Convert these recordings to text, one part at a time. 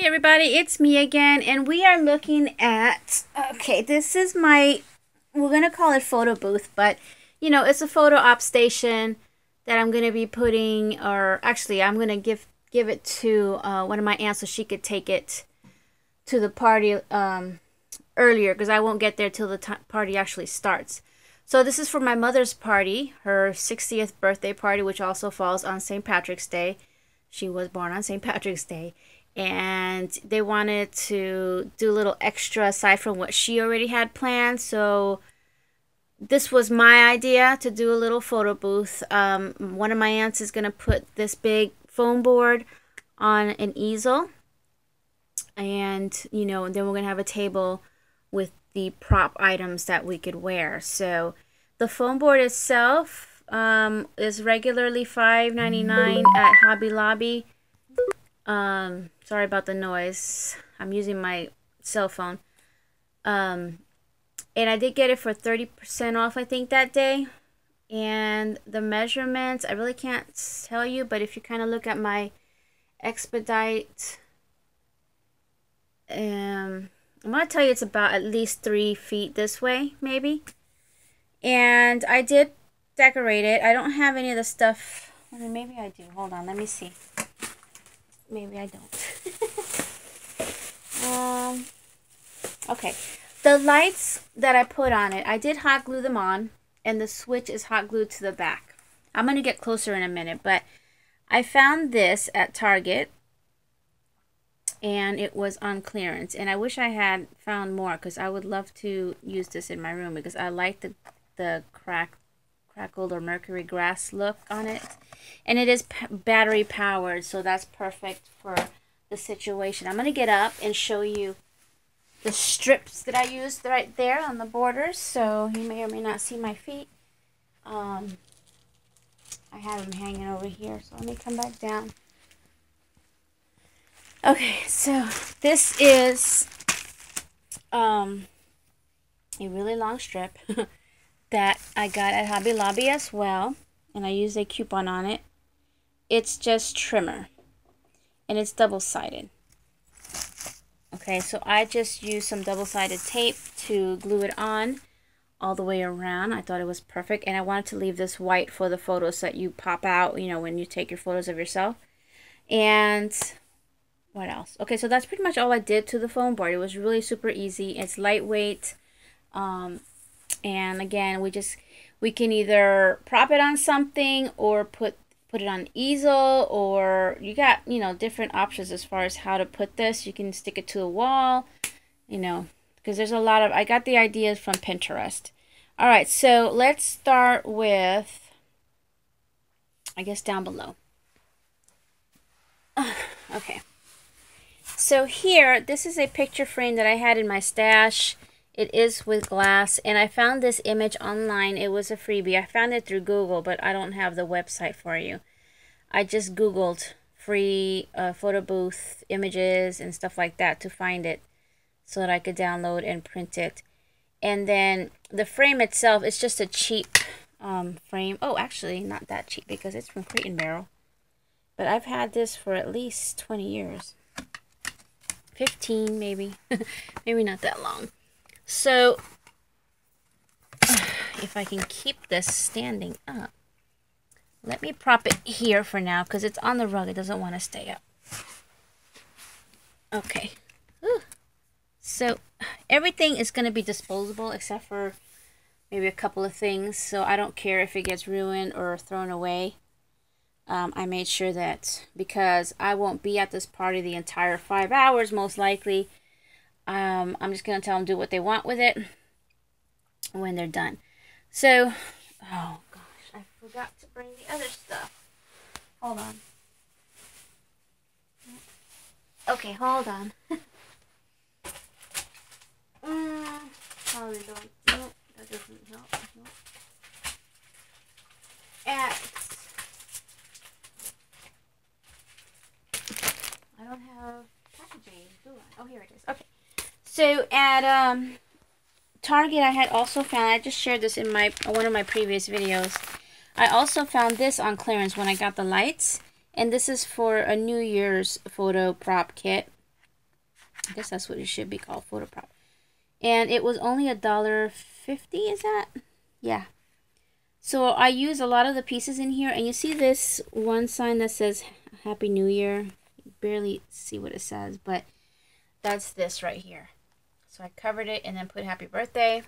Hey everybody, it's me again, and we are looking at, okay, this is my, we're going to call it photo booth, but, you know, it's a photo op station that I'm going to be putting, or actually, I'm going to give it to one of my aunts so she could take it to the party earlier, because I won't get there till the party actually starts. So this is for my mother's party, her 60th birthday party, which also falls on St. Patrick's Day. She was born on St. Patrick's Day. And they wanted to do a little extra aside from what she already had planned. So this was my idea to do a little photo booth. One of my aunts is going to put this big foam board on an easel. And, you know, then we're going to have a table with the prop items that we could wear. So the foam board itself is regularly $5.99 at Hobby Lobby. Sorry about the noise. I'm using my cell phone. And I did get it for 30% off, I think, that day. And the measurements, I really can't tell you, but if you kind of look at my expedite, I'm going to tell you it's about at least 3 feet this way, maybe. And I did decorate it. I don't have any of the stuff. I mean, maybe I do. Hold on, let me see. Maybe I don't. Okay. The lights that I put on it, I did hot glue them on, and the switch is hot glued to the back. I'm going to get closer in a minute, but I found this at Target, and it was on clearance. And I wish I had found more, because I would love to use this in my room, because I like the crackled or mercury grass look on it. And it is battery powered, so that's perfect for the situation. I'm going to get up and show you the strips that I used right there on the borders, so you may or may not see my feet. I have them hanging over here, so let me come back down. Okay, so this is a really long strip that I got at Hobby Lobby as well, and I used a coupon on it. It's just trimmer, and it's double-sided. Okay, so I just used some double-sided tape to glue it on all the way around. I thought it was perfect, and I wanted to leave this white for the photos that you pop out, you know, when you take your photos of yourself. And what else? Okay, so that's pretty much all I did to the foam board. It was really super easy. It's lightweight. And again, we can either prop it on something or put it on easel, or you got, you know, different options as far as how to put this. You can stick it to the wall, you know, because there's a lot of, I got the ideas from Pinterest. All right, so let's start with, I guess, down below. Okay. So here, this is a picture frame that I had in my stash. It is with glass, and I found this image online. It was a freebie. I found it through Google, but I don't have the website for you. I just Googled free photo booth images and stuff like that to find it so that I could download and print it. And then the frame itself is just a cheap frame. Oh, actually, not that cheap because it's from Crate & Barrel. But I've had this for at least 20 years. 15 maybe. Maybe not that long. So, if I can keep this standing up, let me prop it here for now because it's on the rug. It doesn't want to stay up. Okay. Whew. So, everything is going to be disposable except for maybe a couple of things. So, I don't care if it gets ruined or thrown away. I made sure that because I won't be at this party the entire 5 hours, most likely, I'm just going to tell them do what they want with it when they're done. So, oh gosh, I forgot to bring the other stuff. Hold on. Okay, hold on. Probably don't. Nope, that doesn't help. Nope. I don't have packaging, do I? Oh, here it is. Okay. So at Target, I had also found, I just shared this in one of my previous videos. I also found this on clearance when I got the lights, and this is for a New Year's photo prop kit. I guess that's what it should be called, photo prop. And it was only $1.50, is that? Yeah. So I use a lot of the pieces in here, and you see this one sign that says Happy New Year. You barely see what it says, but that's this right here. So I covered it and then put Happy Birthday.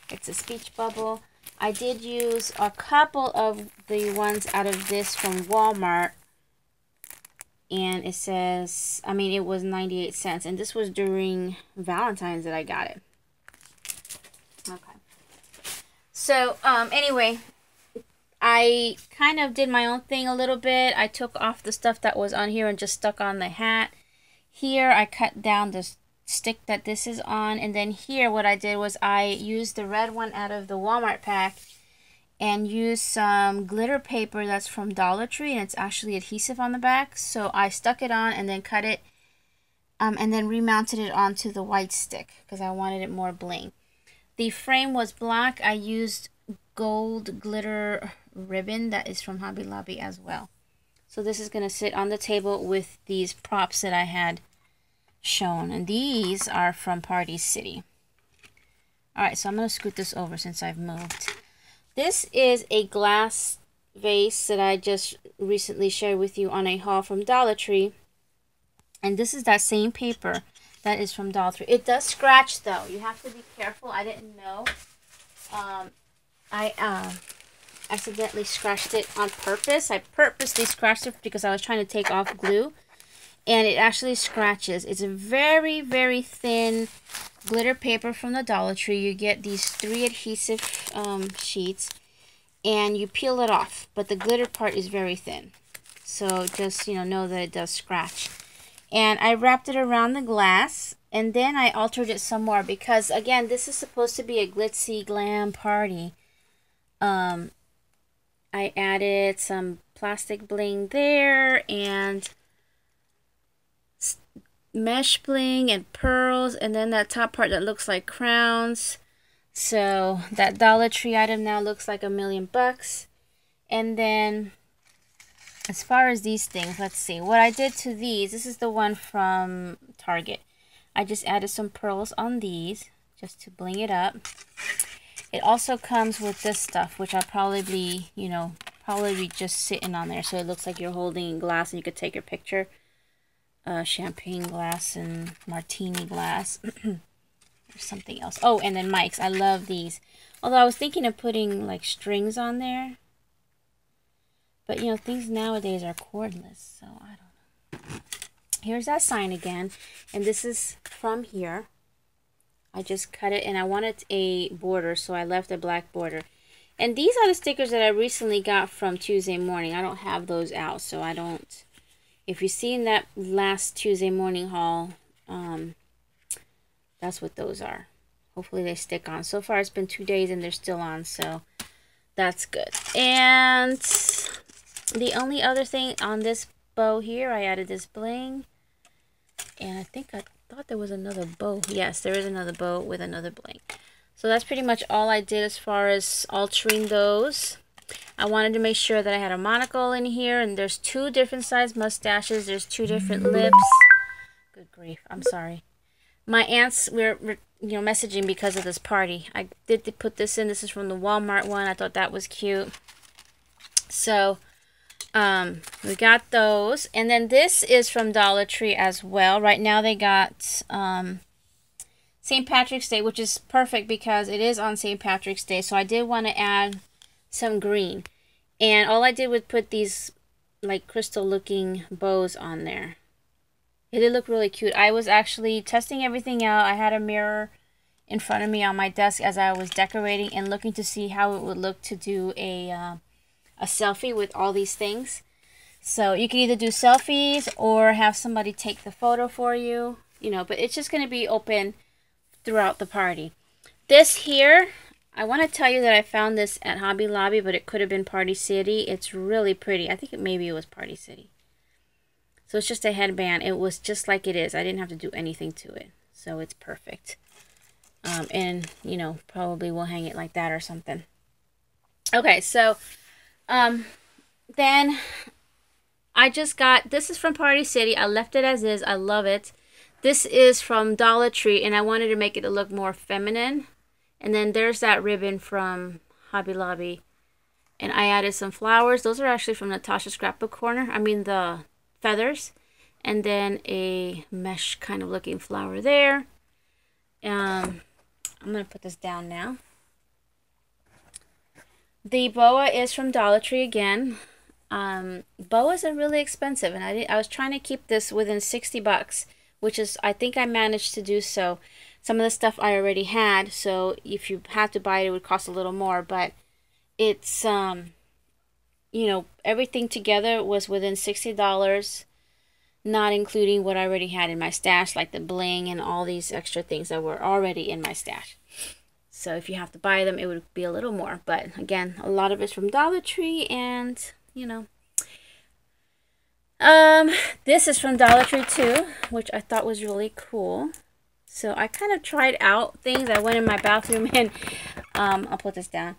It's a speech bubble. I did use a couple of the ones out of this from Walmart, and it says, I mean, it was 98 cents, and this was during Valentine's that I got it. Okay. So, anyway, I kind of did my own thing a little bit. I took off the stuff that was on here and just stuck on the hat. Here, I cut down the stick that this is on. And then here, what I did was I used the red one out of the Walmart pack and used some glitter paper that's from Dollar Tree. And it's actually adhesive on the back. So I stuck it on and then cut it. And then remounted it onto the white stick because I wanted it more bling. The frame was black. I used gold glitter ribbon that is from Hobby Lobby as well. So this is going to sit on the table with these props that I had shown. And these are from Party City. Alright, so I'm going to scoot this over since I've moved. This is a glass vase that I just recently shared with you on a haul from Dollar Tree. And this is that same paper that is from Dollar Tree. It does scratch though. You have to be careful. I didn't know. I accidentally scratched it on purpose. I purposely scratched it because I was trying to take off glue. And it actually scratches. It's a very, very thin glitter paper from the Dollar Tree. You get these 3 adhesive sheets. And you peel it off. But the glitter part is very thin. So just, know that it does scratch. And I wrapped it around the glass, and then I altered it some more because, again, this is supposed to be a glitzy glam party. I added some plastic bling there, and mesh bling and pearls, and then that top part that looks like crowns. So that Dollar Tree item now looks like $1,000,000. And then as far as these things, let's see. What I did to these, this is the one from Target. I just added some pearls on these just to bling it up. It also comes with this stuff, which I'll probably be, just sitting on there. So it looks like you're holding glass and you could take your picture. Champagne glass and martini glass. There's something else. Oh, and then mics. I love these. Although I was thinking of putting like strings on there. But, things nowadays are cordless, so I don't know. Here's that sign again, and this is from here. I just cut it, and I wanted a border, so I left a black border. And these are the stickers that I recently got from Tuesday Morning. I don't have those out, so I don't. If you've seen that last Tuesday Morning haul, that's what those are. Hopefully they stick on. So far, it's been 2 days, and they're still on, so that's good. And the only other thing on this bow here, I added this bling. And I thought there was another bow. Yes, there is another bow with another bling. So that's pretty much all I did as far as altering those. I wanted to make sure that I had a monocle in here. And there's 2 different size mustaches. There's 2 different lips. Good grief. I'm sorry. My aunts were messaging because of this party. I did put this in. This is from the Walmart one. I thought that was cute. So we got those, and then this is from Dollar Tree as well. Right now they got St. Patrick's Day, which is perfect because it is on St. Patrick's Day. So I did want to add some green, and all I did was put these like crystal looking bows on there. It did look really cute. I was actually testing everything out. I had a mirror in front of me on my desk as I was decorating and looking to see how it would look to do a selfie with all these things. So you can either do selfies or have somebody take the photo for you, but it's just going to be open throughout the party. This here, I want to tell you that I found this at Hobby Lobby, but it could have been Party City. It's really pretty. I think maybe it was Party City. So it's just a headband. It was just like it is. I didn't have to do anything to it. So it's perfect. And, probably we'll hang it like that or something. Okay, so then I just got, this is from Party City. I left it as is. I love it. This is from Dollar Tree, and I wanted to make it look more feminine. And then there's that ribbon from Hobby Lobby. And I added some flowers. Those are actually from Natasha's Scrapbook Corner. I mean the feathers. And then a mesh kind of looking flower there. I'm going to put this down now. The boa is from Dollar Tree again. Boas are really expensive, and I was trying to keep this within 60 bucks, which is, I think I managed to do so. Some of the stuff I already had, so if you had to buy it, it would cost a little more, but it's, you know, everything together was within $60, not including what I already had in my stash, like the bling and all these extra things that were already in my stash. So if you have to buy them, it would be a little more. But again, a lot of it's from Dollar Tree, and, you know. This is from Dollar Tree too, which I thought was really cool. So I kind of tried out things. I went in my bathroom and, I'll put this down.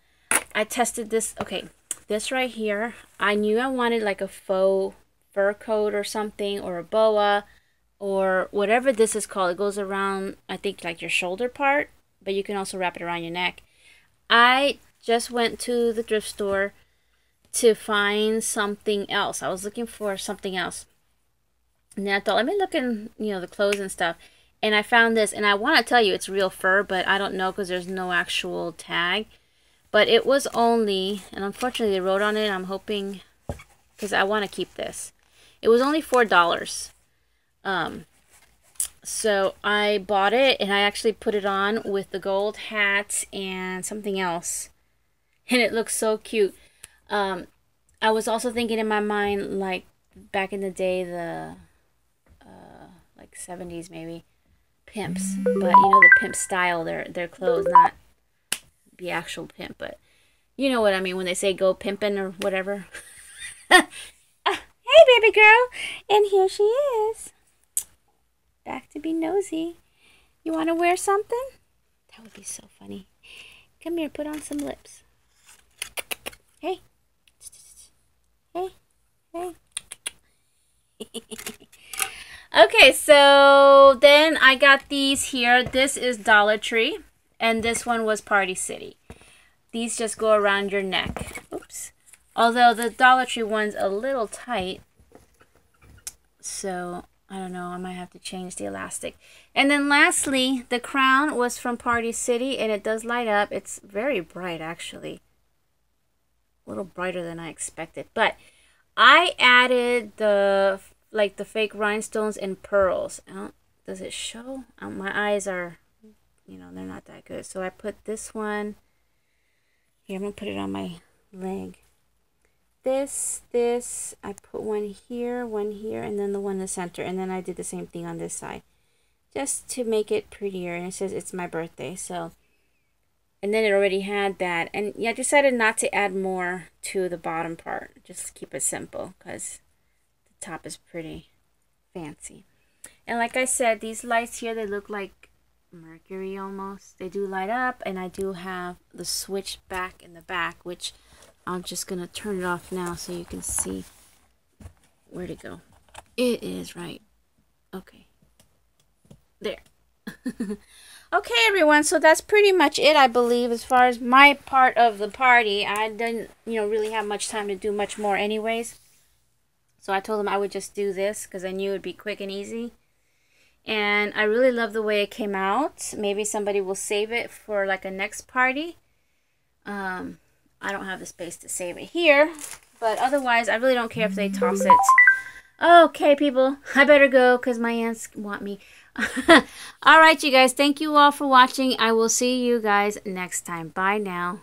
I tested this. Okay, this right here. I knew I wanted like a faux fur coat or something, or a boa, or whatever this is called. It goes around, I think, like your shoulder part, but you can also wrap it around your neck. I just went to the thrift store to find something else. I was looking for something else. And then I thought, let me look in, you know, the clothes and stuff. And I found this, and I want to tell you it's real fur, but I don't know because there's no actual tag. But it was only, and unfortunately they wrote on it, I'm hoping, because I want to keep this. It was only $4. So I bought it, and I actually put it on with the gold hat and something else. And it looks so cute. I was also thinking in my mind, like, back in the day, the, like, 70s maybe, pimps. But, you know, the pimp style, their clothes, not the actual pimp, but you know what I mean when they say go pimpin' or whatever. Hey, baby girl, and here she is. Back to be nosy. You want to wear something? That would be so funny. Come here, put on some lips. Hey. Hey. Hey. Okay, so then I got these here. This is Dollar Tree, and this one was Party City. These just go around your neck. Oops. Although the Dollar Tree one's a little tight, so I don't know, I might have to change the elastic. And then lastly, the crown was from Party City, and it does light up. It's very bright, actually. A little brighter than I expected. But I added the, like, the fake rhinestones and pearls. Does it show? My eyes are, you know, they're not that good. So I put this one. Here, I'm going to put it on my leg. This, I put one here, and then the one in the center. And then I did the same thing on this side. Just to make it prettier. And it says it's my birthday, so. And then it already had that. And yeah, I decided not to add more to the bottom part. Just keep it simple, because the top is pretty fancy. And like I said, these lights here, they look like mercury almost. They do light up, and I do have the switch back in the back, which I'm just going to turn it off now so you can see where to go. It is right. Okay. There. Okay, everyone, so that's pretty much it, I believe, as far as my part of the party. I didn't, you know, really have much time to do much more anyways. So I told them I would just do this because I knew it would be quick and easy. And I really love the way it came out. Maybe somebody will save it for like a next party. I don't have the space to save it here. But otherwise, I really don't care if they toss it. Okay, people, I better go because my aunts want me. All right, you guys, thank you all for watching. I will see you guys next time. Bye now.